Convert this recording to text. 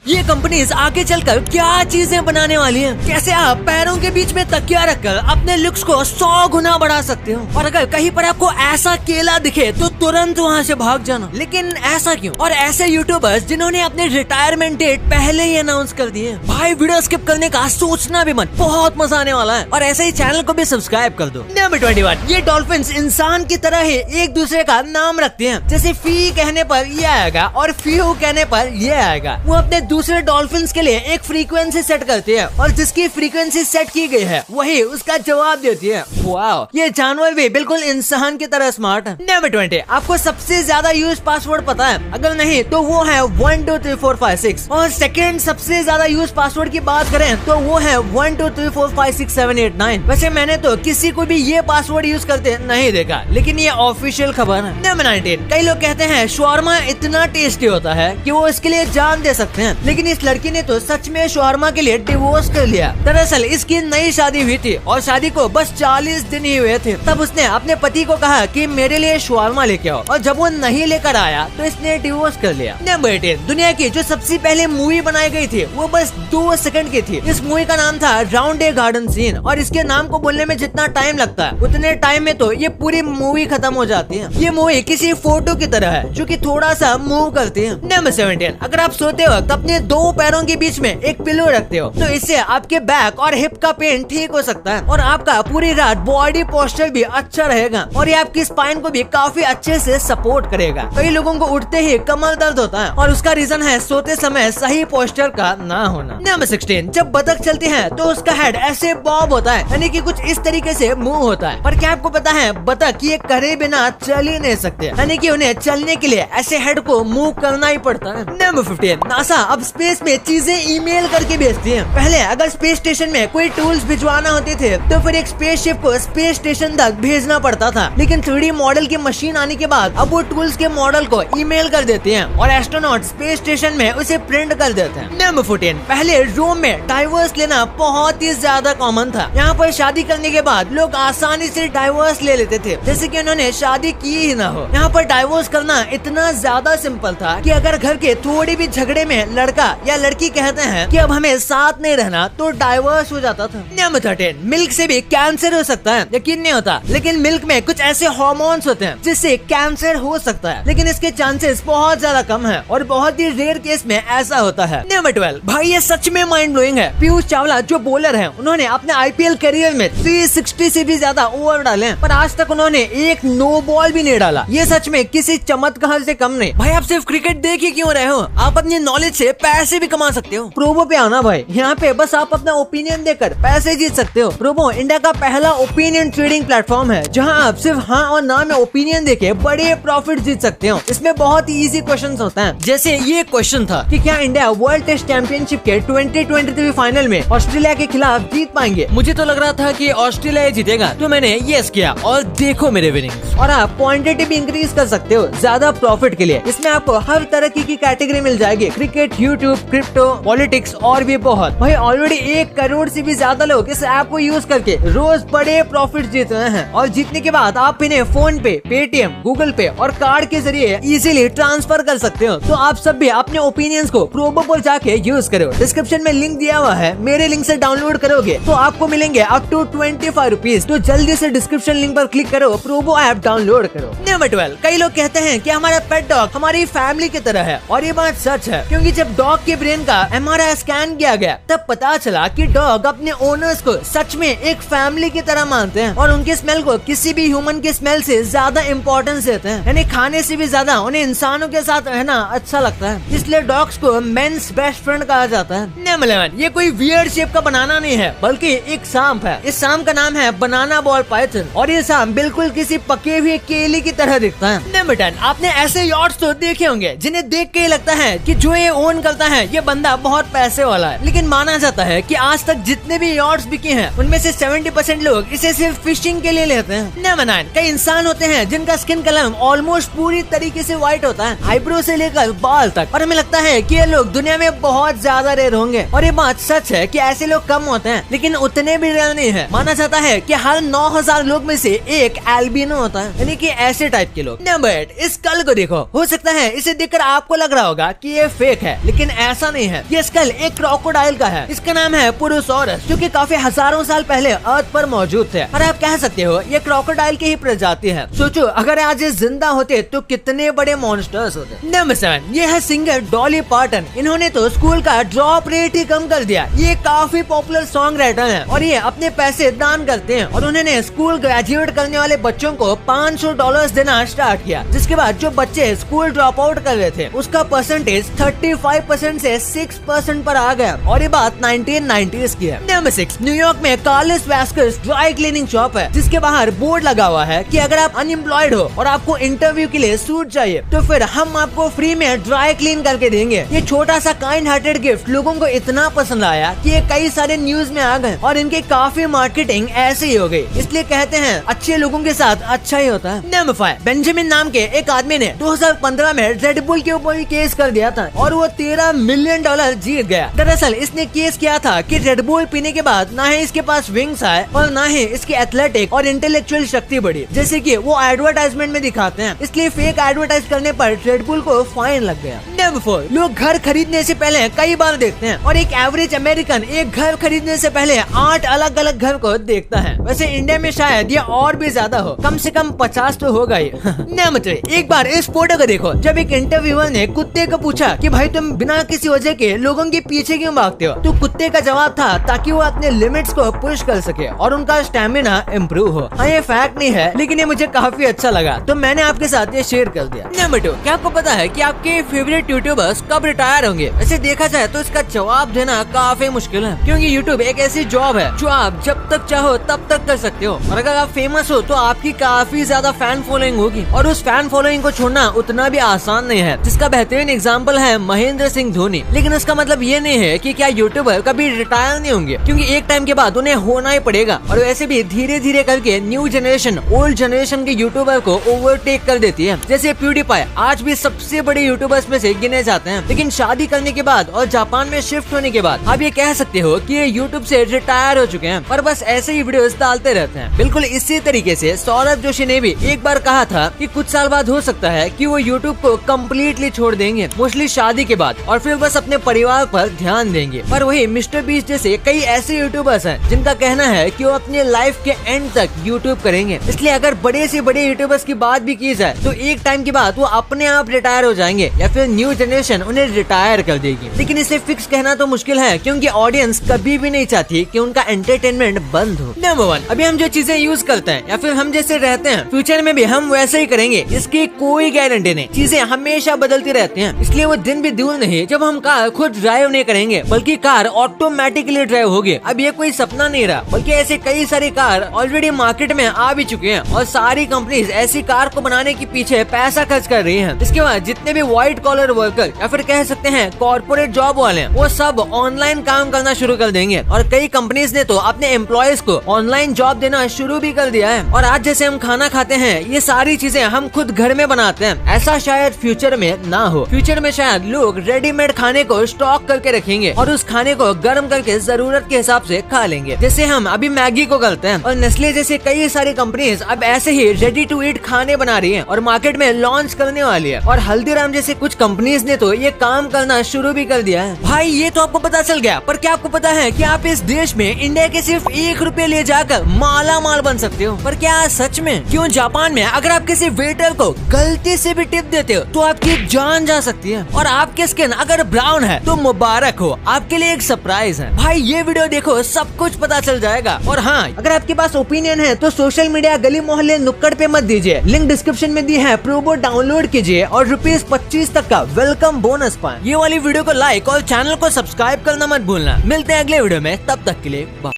ये कंपनीज आगे चलकर क्या चीजें बनाने वाली हैं, कैसे आप पैरों के बीच में तकिया रखकर अपने लुक्स को 100 गुना बढ़ा सकते हो। और अगर कहीं पर आपको ऐसा केला दिखे तो तुरंत वहाँ से भाग जाना। लेकिन ऐसा क्यों? और ऐसे यूट्यूबर्स जिन्होंने अपने रिटायरमेंट डेट पहले ही अनाउंस कर दिए। भाई वीडियो स्किप करने का सोचना भी मत, बहुत मजा आने वाला है। और ऐसे ही चैनल को भी सब्सक्राइब कर दो। नंबर 21, ये डॉल्फिन्स इंसान की तरह ही एक दूसरे का नाम रखते हैं। जैसे फी कहने पर ये आएगा और फ्यू कहने पर ये आएगा। वो अपने दूसरे डॉल्फिन्स के लिए एक फ्रीक्वेंसी सेट करते हैं और जिसकी फ्रीक्वेंसी सेट की गई है वही उसका जवाब देती है। वाओ, ये जानवर भी बिल्कुल इंसान की तरह स्मार्ट है। नंबर 20, आपको सबसे ज्यादा यूज पासवर्ड पता है? अगर नहीं तो वो है 1 2 3 4 5 6। और सेकंड सबसे ज्यादा यूज पासवर्ड की बात करें तो वो है 1 2 3 4 5 6 7 8 9। वैसे मैंने तो किसी को भी ये पासवर्ड यूज करते नहीं देखा, लेकिन ये ऑफिशियल खबर है। नंबर 19, कई लोग कहते हैं शॉर्मा इतना टेस्टी होता है कि वो इसके लिए जान दे सकते हैं, लेकिन इस लड़की ने तो सच में शॉर्मा के लिए डिवोर्स कर लिया। दरअसल इसकी नई शादी हुई थी और शादी को बस 40 दिन ही हुए थे। तब उसने अपने पति को कहा कि मेरे लिए शॉर्मा लेके आओ, और जब वो नहीं लेकर आया तो इसने डिवोर्स कर लिया। नंबर 18, दुनिया की जो सबसे पहले मूवी बनाई गई थी वो बस 2 सेकंड की थी। इस मूवी का नाम था राउंड ए गार्डन सीन, और इसके नाम को बोलने में जितना टाइम लगता है उतने टाइम में तो ये पूरी मूवी खत्म हो जाती है। ये मूवी किसी फोटो की तरह है जो कि थोड़ा सा मूव करती है। नंबर 17, अगर आप सोते वक्त अपने 2 पैरों के बीच में एक पिलो रखते हो तो इससे आपके बैक और हिप का पेन ठीक हो सकता है और आपका पूरी रात बॉडी पोस्चर भी अच्छा रहेगा और ये आपकी स्पाइन को भी काफी अच्छे से सपोर्ट करेगा। कई लोगों को उठते ही कमर दर्द होता है और उसका रीजन है सोते समय सही पोस्चर का ना होना। नंबर 16, जब बतख चलती है तो उसका हेड ऐसे बॉब होता है, यानी कि कुछ इस तरीके से मूव होता है। पर क्या आपको पता है बतख ये करे बिना चल ही नहीं सकते, यानी कि उन्हें चलने के लिए ऐसे हेड को मूव करना ही पड़ता है। नंबर 15, नासा अब स्पेस में चीजें ईमेल करके भेजती है। पहले अगर स्पेस स्टेशन में कोई टूल्स भिजवाना होते थे तो फिर एक स्पेसशिप को स्पेस स्टेशन तक भेजना पड़ता था, लेकिन 3D मॉडल की मशीन आने के बाद अब वो टूल्स के मॉडल को ईमेल कर देते हैं और एस्ट्रोनॉट स्पेस स्टेशन में उसे प्रिंट कर देते हैं। नंबर 14, पहले रोम में डाइवोर्स लेना बहुत ही ज्यादा कॉमन था। यहाँ पर शादी करने के बाद लोग आसानी से डाइवोर्स ले लेते थे जैसे कि उन्होंने शादी की ही ना हो। यहाँ पर डाइवोर्स करना इतना ज्यादा सिंपल था कि अगर घर के थोड़ी भी झगड़े में लड़का या लड़की कहते हैं कि अब हमें साथ नहीं रहना तो डाइवोर्स हो जाता था। नंबर 13, मिल्क से भी कैंसर हो सकता है। यकीन नहीं होता, लेकिन मिल्क में कुछ ऐसे हार्मोन्स होते हैं जिससे कैंसर हो सकता है, लेकिन इसके चांसेस बहुत ज्यादा कम है और बहुत ही रेयर केस में ऐसा होता है। नंबर 12, भाई ये सच में माइंड ब्लोइंग है। पीयूष चावला जो बॉलर हैं, उन्होंने अपने IPL करियर में 360 से भी ज्यादा ओवर डाले पर आज तक उन्होंने एक नो बॉल भी नहीं डाला। ये सच में किसी चमत्कार से कम नहीं। भाई आप सिर्फ क्रिकेट देख ही क्यों रहे हो? आप अपनी नॉलेज से पैसे भी कमा सकते हो। प्रोबो पे आना भाई, यहाँ पे बस आप अपना ओपिनियन देकर पैसे जीत सकते हो। प्रोबो इंडिया का पहला ओपिनियन ट्रेडिंग प्लेटफॉर्म है जहाँ आप सिर्फ हाँ और ना में ओपिनियन देके बड़े प्रॉफिट जीत सकते हो। इसमें बहुत ही इजी क्वेश्चंस होते हैं, जैसे ये क्वेश्चन था कि क्या इंडिया वर्ल्ड टेस्ट चैंपियनशिप के 2023 फाइनल में ऑस्ट्रेलिया के खिलाफ जीत पाएंगे? मुझे तो लग रहा था कि ऑस्ट्रेलिया जीतेगा, तो मैंने यस किया और देखो मेरे विनिंग्स। और आप क्वांटिटी भी इंक्रीज कर सकते हो ज्यादा प्रॉफिट के लिए। इसमें आपको हर तरह की कैटेगरी मिल जाएगी, क्रिकेट, यूट्यूब, क्रिप्टो, पॉलिटिक्स और भी बहुत। भाई ऑलरेडी 1 करोड़ से भी ज्यादा लोग इस ऐप को यूज करके रोज बड़े प्रॉफिट जीत रहे हैं और जीतने के बाद आप इन्हें फोन पे, पेटीएम, गूगल पे और कार्ड के जरिए इजीली ट्रांसफर कर सकते हो। तो आप सब भी अपने ओपिनियंस को प्रोबो पर जाके यूज करो। डिस्क्रिप्शन में लिंक दिया हुआ है, मेरे लिंक से डाउनलोड करोगे तो आपको मिलेंगे अप टू 25 रुपीज। तो जल्दी से डिस्क्रिप्शन लिंक पर क्लिक करो, प्रोबो ऐप डाउनलोड करो। नंबर 12, कई लोग कहते हैं कि हमारा पेट डॉग हमारी फैमिली की तरह है और ये बात सच है, क्योंकि जब डॉग के ब्रेन का MRI स्कैन किया गया तब पता चला कि डॉग अपने ओनर्स को सच में एक फैमिली की तरह मानते हैं और उनके स्मेल को किसी भी ह्यूमन के स्मेल से ज्यादा इम्पोर्टेंस देते हैं। यानी खाने से भी ज्यादा उन्हें इंसानों के साथ रहना अच्छा लगता है, इसलिए डॉग्स को मेंस बेस्ट फ्रेंड कहा जाता है। नंबर 11, ये कोई वियर्ड शेप का बनाना नहीं है बल्कि एक सांप है। इस सांप का नाम है बनाना बॉल पाइथन और ये सांप बिल्कुल किसी पके हुए केले की तरह दिखता है। नंबर 10, आपने ऐसे यॉट्स तो देखे होंगे जिन्हें देख के लगता है कि जो ये ओन करता है ये बंदा बहुत पैसे वाला है, लेकिन माना जाता है कि आज तक जितने भी यॉट्स बिके हैं उनमें से 70% लोग इसे सिर्फ फिशिंग के लिए लेते हैं। नंबर 9, कई इंसान होते हैं जिनका स्किन कलर ऑलमोस्ट पूरी तरीके से व्हाइट होता है, आईब्रो से लेकर बाल तक, और हमें लगता है कि ये लोग दुनिया में बहुत ज्यादा रेयर होंगे और ये बात सच है कि ऐसे लोग कम होते हैं, लेकिन उतने भी रेयर नहीं है। माना जाता है कि हर 9000 लोग में से एक एल्बिनो होता है, यानी कि ऐसे टाइप के लोग। नंबर 8, इस कल को देखो, हो सकता है इसे देखकर आपको लग रहा होगा कि ये फेक है, लेकिन लेकिन ऐसा नहीं है। ये स्कल एक क्रोकोडाइल का है। इसका नाम है पुरुसोरस, जो कि काफी हजारों साल पहले अर्थ पर मौजूद थे। और आप कह सकते हो ये क्रोकोडाइल की ही प्रजाति है। सोचो अगर आज ये जिंदा होते तो कितने बड़े मॉन्स्टर्स होते। नंबर 7, ये है सिंगर डॉली पार्टन। इन्होंने तो स्कूल का ड्रॉप रेट ही कम कर दिया। ये काफी पॉपुलर सॉन्ग राइटर है और ये अपने पैसे दान करते हैं। और उन्होंने स्कूल ग्रेजुएट करने वाले बच्चों को $500 देना स्टार्ट किया, जिसके बाद जो बच्चे स्कूल ड्रॉप आउट कर रहे थे उसका परसेंटेज 35% से 6% पर आ गया। और ये बात 1990s की है। नंबर 6, न्यूयॉर्क में कार्लस वैस्कर्स ड्राई क्लीनिंग शॉप है, जिसके बाहर बोर्ड लगा हुआ है कि अगर आप अनएम्प्लॉयड हो और आपको इंटरव्यू के लिए सूट चाहिए तो फिर हम आपको फ्री में ड्राई क्लीन करके देंगे। ये छोटा सा काइंड हार्टेड गिफ्ट लोगों को इतना पसंद आया कि ये कई सारे न्यूज में आ गए और इनकी काफी मार्केटिंग ऐसे ही हो गई। इसलिए कहते हैं अच्छे लोगों के साथ अच्छा ही होता है। नंबर 5, बेंजामिन नाम के एक आदमी ने 2015 में रेड बुल के ऊपर केस कर दिया था और वो $13 मिलियन जीत गया। दरअसल इसने केस किया था कि रेड बुल पीने के बाद ना ही इसके पास विंग्स आए और ना ही इसकी एथलेटिक और इंटेलेक्चुअल शक्ति बढ़ी, जैसे कि वो एडवर्टाइजमेंट में दिखाते हैं। इसलिए फेक एडवर्टाइज करने पर रेड बुल को फाइन लग गया। नंबर 4, लोग घर खरीदने से पहले कई बार देखते हैं और एक एवरेज अमेरिकन एक घर खरीदने से पहले 8 अलग अलग घर को देखता है। वैसे इंडिया में शायद ये और भी ज्यादा हो, कम से कम 50 तो होगा ही। नंबर 3, एक बार इस फोटो को देखो। जब एक इंटरव्यूअर ने कुत्ते को पूछा कि भाई तुम बिना किसी वजह के लोगों के पीछे क्यों भागते हो, तो कुत्ते का जवाब था ताकि वो अपने लिमिट्स को पुश कर सके और उनका स्टेमिना इम्प्रूव हो। हाँ ये फैक्ट नहीं है, लेकिन ये मुझे काफी अच्छा लगा तो मैंने आपके साथ ये शेयर कर दिया। नंबर 2, क्या आपको पता है कि आपके फेवरेट यूट्यूबर्स कब रिटायर होंगे? वैसे देखा जाए तो इसका जवाब देना काफी मुश्किल है, क्योंकि यूट्यूब एक ऐसी जॉब है जो आप जब तक चाहो तब तक कर सकते हो। और अगर आप फेमस हो तो आपकी काफी ज्यादा फैन फॉलोइंग होगी और उस फैन फॉलोइंग को छोड़ना उतना भी आसान नहीं है, जिसका बेहतरीन एग्जांपल है महेंद्र सिंह धोनी। लेकिन इसका मतलब ये नहीं है कि क्या यूट्यूबर कभी रिटायर नहीं होंगे, क्योंकि एक टाइम के बाद उन्हें होना ही पड़ेगा। और वैसे भी धीरे धीरे करके न्यू जनरेशन ओल्ड जनरेशन के यूट्यूबर को ओवरटेक कर देती है। जैसे प्यूडीपाई आज भी सबसे बड़े यूट्यूबर्स में से गिने जाते हैं, लेकिन शादी करने के बाद और जापान में शिफ्ट होने के बाद आप ये कह सकते हो कि ये यूट्यूब से रिटायर हो चुके हैं और बस ऐसे ही वीडियोस डालते रहते हैं। बिल्कुल इसी तरीके से सौरभ जोशी ने भी एक बार कहा था कि कुछ साल बाद हो सकता है कि वो यूट्यूब को कम्प्लीटली छोड़ देंगे, मोस्टली शादी के बाद, और फिर बस अपने परिवार पर ध्यान देंगे। पर वही मिस्टर बीस्ट जैसे कई ऐसे यूट्यूबर्स हैं जिनका कहना है कि वो अपने लाइफ के एंड तक यूट्यूब करेंगे। इसलिए अगर बड़े से बड़े यूट्यूबर्स की बात भी की जाए तो एक टाइम के बाद वो अपने आप रिटायर हो जाएंगे या फिर न्यू जनरेशन उन्हें रिटायर कर देगी। लेकिन इसे फिक्स कहना तो मुश्किल है, क्योंकि ऑडियंस कभी भी नहीं चाहती कि उनका एंटरटेनमेंट बंद हो। नंबर 1, अभी हम जो चीजें यूज करते हैं या फिर हम जैसे रहते हैं फ्यूचर में भी हम वैसे ही करेंगे, इसकी कोई गारंटी नहीं। चीजें हमेशा बदलती रहती हैं, इसलिए वो दिन भी दूर नहीं जब हम कार खुद ड्राइव नहीं करेंगे, बल्कि कार ऑटोमेटिकली ड्राइव होगी। अब ये कोई सपना नहीं रहा, बल्कि ऐसे कई सारी कार ऑलरेडी मार्केट में आ भी चुके हैं और सारी कंपनीज ऐसी कार को बनाने के पीछे पैसा खर्च कर रही हैं। इसके बाद जितने भी व्हाइट कॉलर वर्कर या फिर कह सकते हैं कॉर्पोरेट जॉब वाले हैं, वो सब ऑनलाइन काम करना शुरू कर देंगे और कई कंपनीज ने तो अपने एम्प्लॉयज को ऑनलाइन जॉब देना शुरू भी कर दिया है। और आज जैसे हम खाना खाते हैं ये सारी चीजें हम खुद घर में बनाते हैं, ऐसा शायद फ्यूचर में ना हो। फ्यूचर में शायद लोग रेडीमेड खाने को स्टॉक करके रखेंगे और उस खाने को गर्म करके जरूरत के हिसाब से खा लेंगे, जैसे हम अभी मैगी को करते हैं। और नेस्ले जैसे कई सारी कंपनीज अब ऐसे ही रेडी टू ईट खाने बना रही हैं और मार्केट में लॉन्च करने वाली है। और हल्दीराम जैसे कुछ कंपनीज ने तो ये काम करना शुरू भी कर दिया है। भाई ये तो आपको पता चल गया, पर क्या आपको पता है कि आप इस देश में इंडिया के सिर्फ 1 रुपए ले जाकर माला माल बन सकते हो? पर क्या सच में? क्यों जापान में अगर आप किसी वेटर को गलती से भी टिप देते हो तो आपकी जान जा सकती है। और आपके स्किन अगर ब्राउन है तो मुबारक हो, आपके लिए एक सरप्राइज है। भाई ये वीडियो देखो, सब कुछ पता चल जाएगा। और हाँ, अगर आपके पास ओपिनियन है तो सोशल मीडिया गली मोहल्ले नुक्कड़ पे मत दीजिए, लिंक डिस्क्रिप्शन में दी है, प्रोबो डाउनलोड कीजिए और ₹25 तक का वेलकम बोनस पाएं। ये वाली वीडियो को लाइक और चैनल को सब्सक्राइब करना मत भूलना। मिलते हैं अगले वीडियो में, तब तक के लिए बाय।